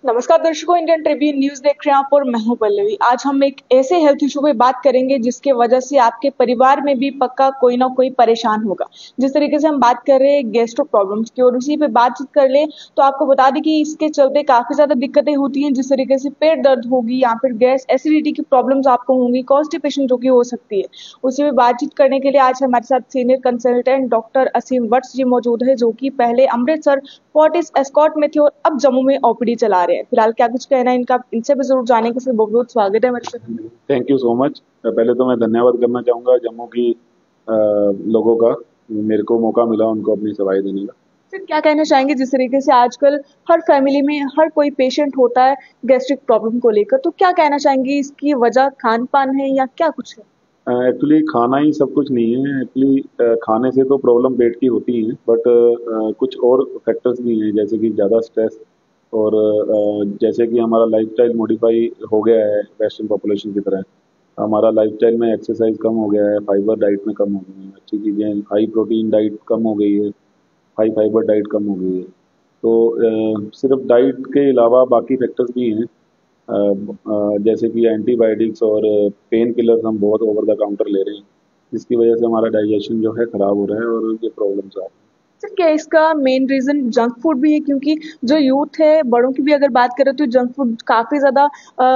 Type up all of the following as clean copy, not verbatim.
नमस्कार दर्शकों, Indian Tribune news देख रहे हैं आप और मैं हूं पल्लवी। आज हम एक ऐसे हेल्थ इशू पे बात करेंगे जिसके वजह से आपके परिवार में भी पक्का कोई ना कोई परेशान होगा। जिस तरीके से हम बात कर रहे हैं गैस्ट्रो प्रॉब्लम्स की और उसी पे बातचीत कर ले तो आपको बता दें कि इसके चलते काफी ज्यादा दिक्कतें होती हैं। जिस तरीके से पेट दर्द होगी या फिर गैस एसिडिटी की प्रॉब्लम्स आपको होंगी, कॉन्स्टिपेशन जो कि हो सकती है। उसी पे बातचीत करने के लिए आज हमारे साथ सीनियर कंसल्टेंट डॉक्टर असीम वत्स जी मौजूद है, जो कि पहले अमृतसर फोर्टिस एस्कॉर्ट में थे और अब जम्मू में ओपीडी चला रहे हैं। फिलहाल क्या कुछ कहना है इनका, इनसे भी जरूर जाने के लिए बहुत बहुत स्वागत है हमारे साथ। Thank you so much. पहले तो मैं धन्यवाद करना चाहूँगा जम्मू की लोगों का। मेरे को मौका मिला उनको अपनी सेवाएं देने का। सर क्या कहना चाहेंगे, जिस तरीके से आजकल हर फैमिली में हर कोई पेशेंट होता है गैस्ट्रिक प्रॉब्लम को लेकर, तो क्या कहना चाहेंगे इसकी वजह खान पान है या क्या कुछ है? एक्चुअली खाना ही सब कुछ नहीं है। एक्चुअली खाने से तो प्रॉब्लम पेट की होती है, बट कुछ और फैक्टर्स भी हैं, जैसे कि ज़्यादा स्ट्रेस और जैसे कि हमारा लाइफस्टाइल मॉडिफाई हो गया है वेस्टर्न पॉपुलेशन की तरह। हमारा लाइफस्टाइल में एक्सरसाइज कम हो गया है, फाइबर डाइट में कम हो गई है, अच्छी चीज़ें हाई प्रोटीन डाइट कम हो गई है, हाई फाइबर डाइट कम हो गई है। तो सिर्फ डाइट के अलावा बाकी फैक्टर्स भी हैं। जैसे कि एंटीबायोटिक्स और पेन किलर्स हम बहुत ओवर द काउंटर ले रहे हैं, जिसकी वजह से हमारा डाइजेशन जो है ख़राब हो रहा है और ये प्रॉब्लम्स आ रही हैं। सर क्या इसका मेन रीजन जंक फूड भी है? क्योंकि जो यूथ है, बड़ों की भी अगर बात करें तो जंक फूड काफी ज्यादा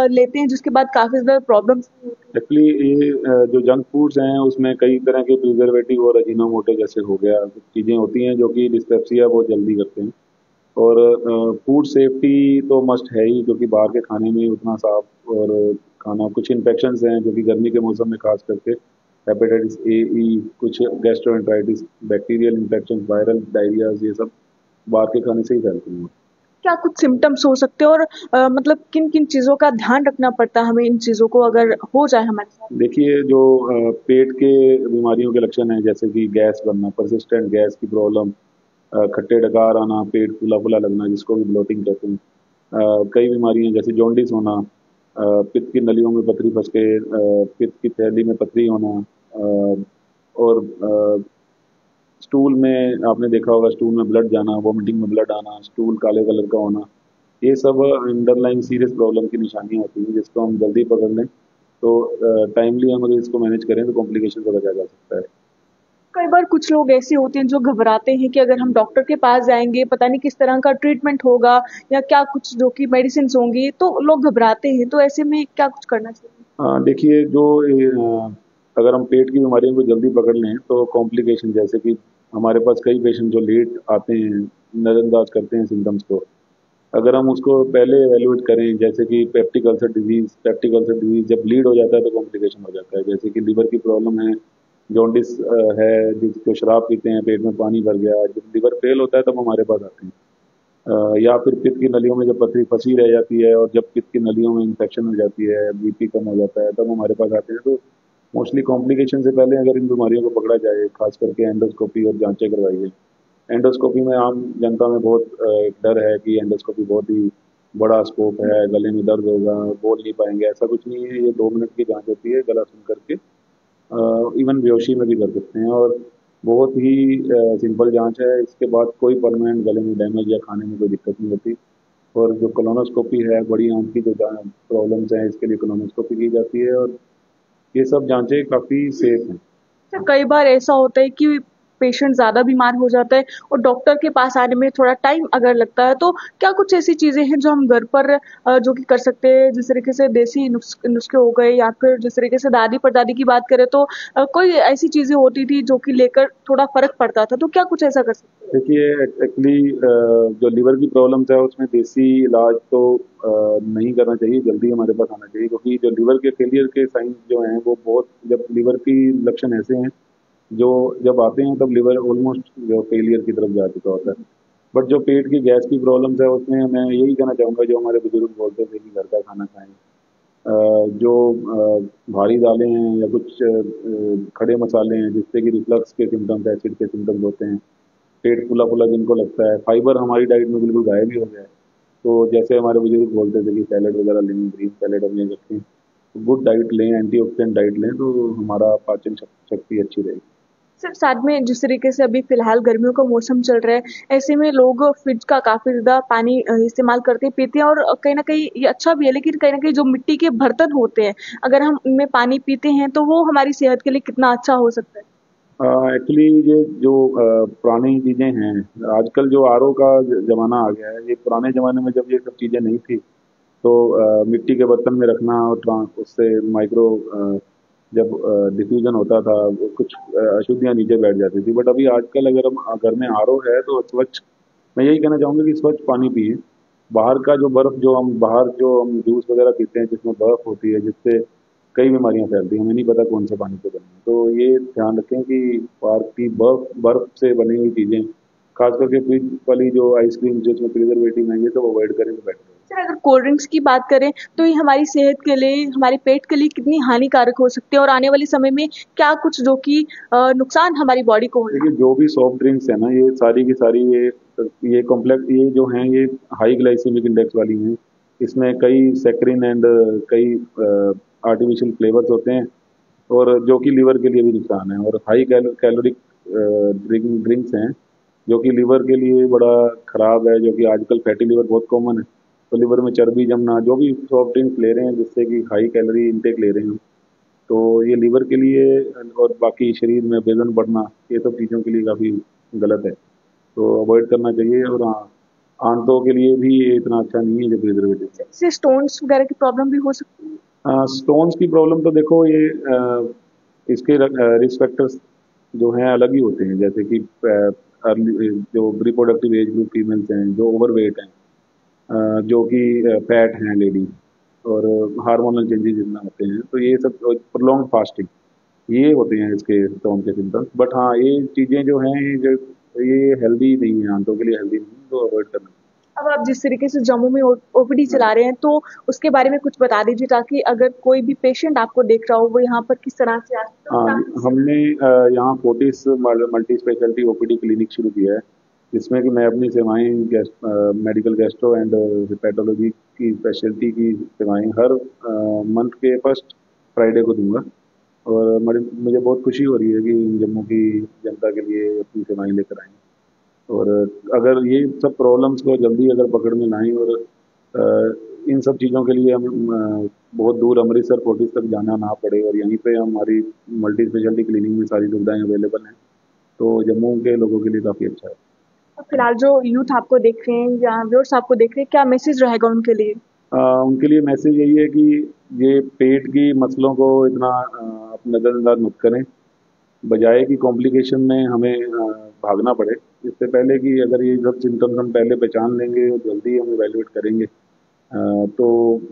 लेते हैं, जिसके बाद काफी ज्यादा प्रॉब्लम्स होती हैं। एक्चुअली ये जो जंक फूड्स हैं उसमें कई तरह के प्रिजर्वेटिव और अजीनोमोटो जैसे हो गया कुछ चीज़ें होती हैं जो कि डिस्पेप्सिया बहुत जल्दी करते हैं। और फूड सेफ्टी तो मस्ट है ही, क्योंकि बाहर के खाने में उतना साफ और खाना, कुछ इन्फेक्शंस हैं जो कि गर्मी के मौसम में खास करके हेपेटाइटिस ए ई, कुछ गैस्ट्रोएंटराइटिस, बैक्टीरियल इन्फेक्शन, वायरल डायरियाज, ये सब बाहर के खाने से ही फैलती हैं। क्या कुछ सिम्टम्स हो सकते हैं और मतलब किन किन चीजों का ध्यान रखना पड़ता है हमें इन चीजों को अगर हो जाए हमारे साथ? देखिए, जो पेट के बीमारियों के लक्षण हैं, जैसे कि गैस बनना, परसिस्टेंट गैस की प्रॉब्लम, खट्टे डकार आना, पेट फूला फूला लगना जिसको भी ब्लोटिंग कहते हैं, कई बीमारियां जैसे जॉन्डिस होना, पित्त की नलियों में पथरी फंस के पित्त की थैली में पथरी होना, और स्टूल में आपने देखा होगा, स्टूल में ब्लड जाना, वॉमिटिंग में ब्लड आना, स्टूल काले कलर का होना, ये सब अंडरलाइन सीरियस प्रॉब्लम की निशानियां होती हैं, जिसको हम जल्दी पकड़ लें तो टाइमली हम अगर इसको मैनेज करें तो कॉम्प्लिकेशन से बचा जा सकता है। कई बार कुछ लोग ऐसे होते हैं जो घबराते हैं कि अगर हम डॉक्टर के पास जाएंगे पता नहीं किस तरह का ट्रीटमेंट होगा या क्या कुछ जो कि मेडिसिन होंगी, तो लोग घबराते हैं। तो ऐसे में क्या कुछ करना चाहिए? हाँ, देखिए, जो अगर हम पेट की बीमारियों को जल्दी पकड़ लें तो कॉम्प्लिकेशन, जैसे कि हमारे पास कई पेशेंट जो लेट आते हैं, नज़रअंदाज करते हैं सिम्टम्स को, अगर हम उसको पहले एवेलुएट करें, जैसे कि पेप्टिक अल्सर डिजीज जब लीड हो जाता है तो कॉम्प्लिकेशन हो जाता है। जैसे कि लीवर की प्रॉब्लम है, जॉन्डिस है, जिसको शराब पीते हैं, पेट में पानी भर गया, जब लीवर फेल होता है तब हमारे पास आते हैं। या फिर पित्त की नलियों में जब पथरी फंसी रह जाती है और जब पित्त की नलियों में इन्फेक्शन हो जाती है, बीपी कम हो जाता है, तब हमारे पास आते हैं। तो मोस्टली कॉम्प्लिकेशन से पहले अगर इन बीमारियों को पकड़ा जाए, खास करके एंडोस्कोपी और जांचें करवाइए। एंडोस्कोपी में आम जनता में बहुत एक डर है कि एंडोस्कोपी बहुत ही बड़ा स्कोप है, गले में दर्द होगा, बोल नहीं पाएंगे। ऐसा कुछ नहीं है, ये 2 मिनट की जांच होती है, गला सुन करके इवन बेहोशी में भी कर सकते हैं, और बहुत ही सिंपल जांच है। इसके बाद कोई परमानेंट गले में डैमेज या खाने में कोई दिक्कत नहीं होती। और जो कोलोनोस्कोपी है, बड़ी आंत की जो प्रॉब्लम्स हैं, इसके लिए कोलोनोस्कोपी की जाती है, और ये सब जांचें काफ़ी सेफ हैं। तो कई बार ऐसा होता है कि पेशेंट ज़्यादा बीमार हो जाता है और डॉक्टर के पास आने में थोड़ा टाइम अगर लगता है, तो क्या कुछ ऐसी चीज़ें हैं जो हम घर पर जो कि कर सकते हैं? जिस तरीके से देसी नुस्खे हो गए या फिर जिस तरीके से दादी परदादी की बात करें तो कोई ऐसी चीज़ें होती थी जो कि लेकर थोड़ा फ़र्क पड़ता था, तो क्या कुछ ऐसा कर सकते हैं? देखिए, एक्चुअली जो लीवर की प्रॉब्लम्स है उसमें देसी इलाज तो नहीं करना चाहिए, जल्दी हमारे पास आना चाहिए, क्योंकि जो लीवर के फेलियर के साइंस जो हैं वो बहुत, जब लीवर की लक्षण ऐसे हैं जो जब आते हैं तब लिवर ऑलमोस्ट जो फेलियर की तरफ जा चुका होता है। बट जो पेट की गैस की प्रॉब्लम्स है उसमें मैं यही कहना चाहूँगा, जो हमारे बुजुर्ग बोलते थे कि घर का खाना खाएं। जो भारी दालें हैं या कुछ खड़े मसाले हैं जिससे कि रिफ्लक्स के सिम्टम्स, एसिड के सिम्टम्स होते हैं, पेट फूला फूला जिनको लगता है, फाइबर हमारी डाइट में बिल्कुल गायब ही हो गया है। तो जैसे हमारे बुजुर्ग बोलते थे कि सैलड वगैरह लें, ग्रीन सैलड अपने रखें, गुड डाइट लें, एंटीऑक्सीडेंट डाइट लें, तो हमारा पाचन शक्ति अच्छी रहेगी। सिर्फ साथ में जिस तरीके से अभी फिलहाल गर्मियों का मौसम चल रहा है, ऐसे में लोग फ्रिज का काफी ज्यादा पानी इस्तेमाल करते पीते हैं, और कहीं ना कहीं ये अच्छा भी है, लेकिन कहीं ना कहीं जो मिट्टी के बर्तन होते हैं, अगर हम उनमें पानी पीते हैं तो वो हमारी सेहत के लिए कितना अच्छा हो सकता है। एक्चुअली ये जो पुरानी चीज़ें हैं, आजकल जो आरओ का ज़माना आ गया है, ये पुराने ज़माने में जब ये सब चीज़ें नहीं थी तो मिट्टी के बर्तन में रखना और उससे माइक्रो जब डिफ्यूजन होता था वो कुछ अशुद्धियाँ नीचे बैठ जाती थी। बट अभी आजकल अगर हम घर में आरओ है तो स्वच्छ, मैं यही कहना चाहूँगा कि स्वच्छ पानी पिए। बाहर का जो बर्फ़ जो हम बाहर जो हम जूस वगैरह पीते हैं जिसमें बर्फ़ होती है, जिससे कई बीमारियाँ फैलती हैं, हमें नहीं पता कौन से पानी से बनी है। तो ये ध्यान रखें कि बाहर की बर्फ़ बर्फ़ से बनी हुई चीज़ें, खास करके फ्रिज वाली जो आइसक्रीम जिसमें प्रिजर्वेटिव है, ये सब अवॉइड करें तो बेटर है। सर, अगर कोल्ड ड्रिंक्स की बात करें तो ये हमारी सेहत के लिए, हमारे पेट के लिए कितनी हानिकारक हो सकती है, और आने वाले समय में क्या कुछ जो कि नुकसान हमारी बॉडी को होगा। देखिए, जो भी सॉफ्ट ड्रिंक्स है ना, ये सारी की सारी ये कॉम्प्लेक्स, ये जो हैं ये हाई ग्लाइसेमिक इंडेक्स वाली हैं। इसमें कई सैकरिन एंड कई आर्टिफिशियल फ्लेवर्स होते हैं, और जो कि लीवर के लिए भी नुकसान है। और हाई कैलोरिक ड्रिंक्स हैं जो कि लीवर के लिए बड़ा खराब है, जो कि आजकल फैटी लीवर बहुत कॉमन है। तो लीवर में चर्बी जमना, जो भी सॉफ्ट ड्रिंक्स ले रहे हैं जिससे कि हाई कैलोरी इंटेक ले रहे हैं, तो ये लीवर के लिए और बाकी शरीर में वजन बढ़ना, ये सब चीज़ों के लिए काफ़ी गलत है, तो अवॉइड करना चाहिए। और हाँ, आंतों के लिए भी ये इतना अच्छा नहीं है जो प्रिजर्वेटिव है। इससे स्टोन्स वगैरह की प्रॉब्लम भी हो सकती है। स्टोन्स की प्रॉब्लम तो देखो, ये इसके रिस्क फैक्टर्स जो हैं अलग ही होते हैं, जैसे कि अर्ली जो रिप्रोडक्टिव एज ग्रुप फीमेल्स हैं, जो ओवरवेट हैं, जो कि फैट हैं लेडी, और हार्मोनल चेंजेस जितना होते हैं, तो ये सब प्रोलॉन्ग फास्टिंग, ये होते हैं इसके स्टोन के सिम्टम्स। बट हाँ, ये चीज़ें जो हैं ये हेल्दी नहीं है, आंतों के लिए हेल्दी नहीं है, तो अवॉइड करना। अब आप जिस तरीके से जम्मू में ओपीडी चला रहे हैं, तो उसके बारे में कुछ बता दीजिए, ताकि अगर कोई भी पेशेंट आपको देख रहा हो वो यहाँ पर किस तरह से आ सकता है, और हाँ, आप हमने यहाँ Fortis multi speciality OPD clinic शुरू किया है, जिसमें कि मैं अपनी सेवाएं मेडिकल गैस्ट्रो एंड हेपेटोलॉजी की स्पेशलिटी की सेवाएं हर मंथ के फर्स्ट फ्राइडे को दूंगा। और मुझे बहुत खुशी हो रही है कि जम्मू की जनता के लिए अपनी सेवाएं लेकर आए। और अगर ये सब प्रॉब्लम्स को जल्दी अगर पकड़ में ना आए, और इन सब चीज़ों के लिए हम बहुत दूर अमृतसर फोर्टिस तक जाना ना पड़े, और यहीं पे हमारी मल्टी स्पेशलिटी क्लिनिक में सारी सुविधाएं अवेलेबल हैं, तो जम्मू के लोगों के लिए काफ़ी अच्छा है। फिलहाल जो यूथ आपको देख रहे हैं या व्यूअर्स आपको देख रहे हैं, क्या मैसेज रहेगा उनके लिए। उनके लिए मैसेज यही है कि ये पेट की मसलों को इतना आप नज़रअंदाज मत करें, बजाय कि कॉम्प्लिकेशन में हमें भागना पड़े। इससे पहले कि अगर ये सब सिम्टम्स हम पहले पहचान लेंगे और जल्दी हम इवेलुएट करेंगे, तो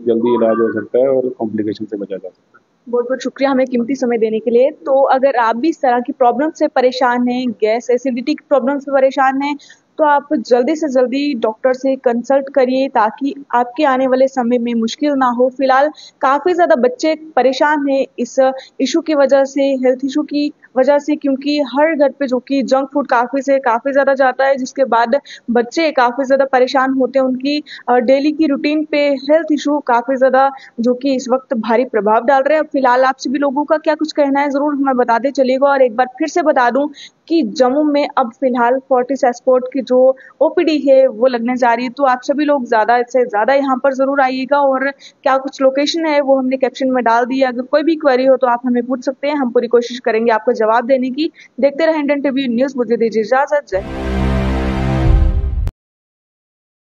जल्दी इलाज हो सकता है और कॉम्प्लिकेशन से बचा जा सकता है। बहुत बहुत शुक्रिया हमें कीमती समय देने के लिए। तो अगर आप भी इस तरह की प्रॉब्लम से परेशान हैं, गैस एसिडिटी की प्रॉब्लम से परेशान हैं, तो आप जल्दी से जल्दी डॉक्टर से कंसल्ट करिए, ताकि आपके आने वाले समय में मुश्किल ना हो। फिलहाल काफ़ी ज़्यादा बच्चे परेशान हैं इस इशू की वजह से, हेल्थ इशू की वजह से, क्योंकि हर घर पे जो कि जंक फूड काफ़ी ज़्यादा जाता है, जिसके बाद बच्चे काफ़ी ज़्यादा परेशान होते हैं। उनकी डेली की रूटीन पे हेल्थ इशू काफ़ी ज़्यादा जो कि इस वक्त भारी प्रभाव डाल रहे हैं। अब फिलहाल आप सभी लोगों का क्या कुछ कहना है, ज़रूर हमें बताते चलिएगा। और एक बार फिर से बता दूं कि जम्मू में अब फिलहाल फोर्टिस एस्पोर्ट की जो ओपीडी है वो लगने जा रही है, तो आप सभी लोग ज़्यादा से ज़्यादा यहाँ पर ज़रूर आइएगा। और क्या कुछ लोकेशन है वो हमने कैप्शन में डाल दी है, अगर कोई भी क्वेरी हो तो आप हमें पूछ सकते हैं, हम पूरी कोशिश करेंगे आपको जवाब देने की। देखते रहें इंडियन टीवी न्यूज़, मुझे दीजिए इजाज़त। जय हिंद।